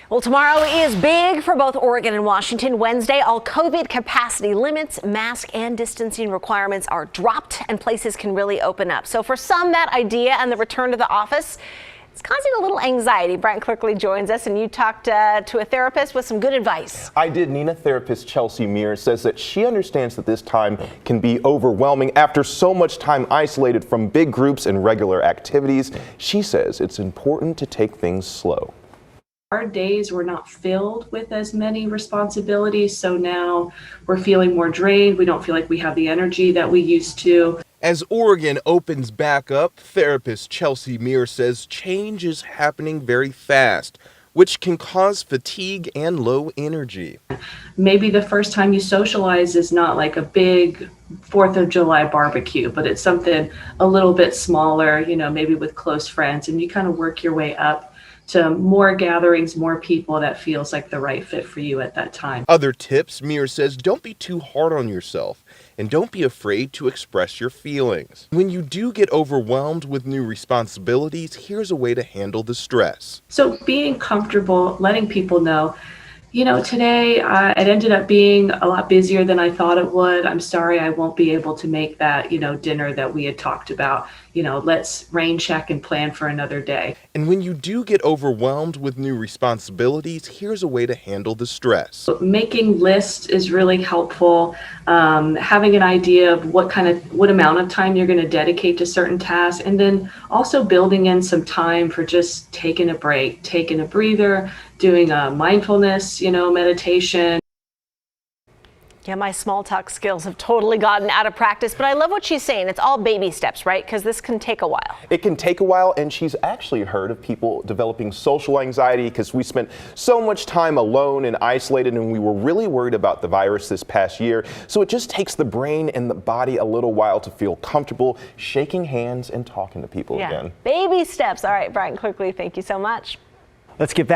Well, tomorrow is big for both Oregon and Washington. Wednesday, all COVID capacity limits, mask and distancing requirements are dropped and places can really open up. So for some, that idea and the return to the office, it's causing a little anxiety. Brian Clerkley joins us, and you talked to a therapist with some good advice. I did. Nina therapist Chelsea Mears says that she understands that this time can be overwhelming after so much time isolated from big groups and regular activities. She says it's important to take things slow. Our days were not filled with as many responsibilities, so now we're feeling more drained. We don't feel like we have the energy that we used to. As Oregon opens back up, therapist Chelsea Mears says change is happening very fast, which can cause fatigue and low energy. Maybe the first time you socialize is not like a big 4th of July barbecue, but it's something a little bit smaller, maybe with close friends, and you kind of work your way up to more gatherings, more people that feels like the right fit for you at that time. Other tips, Mears says, don't be too hard on yourself and don't be afraid to express your feelings. When you do get overwhelmed with new responsibilities, here's a way to handle the stress. So being comfortable, letting people know, today it ended up being a lot busier than I thought it would. I'm sorry I won't be able to make that, dinner that we had talked about. Let's rain check and plan for another day. And when you do get overwhelmed with new responsibilities, here's a way to handle the stress. Making lists is really helpful. Having an idea of what amount of time you're going to dedicate to certain tasks, and then also building in some time for just taking a break, taking a breather, doing a mindfulness, meditation. Yeah, my small talk skills have totally gotten out of practice, but I love what she's saying. It's all baby steps, right? Because this can take a while. It can take a while, and she's actually heard of people developing social anxiety because we spent so much time alone and isolated, and we were really worried about the virus this past year. So it just takes the brain and the body a little while to feel comfortable shaking hands and talking to people again. Baby steps. All right, Brian Clerkley, thank you so much. Let's get back.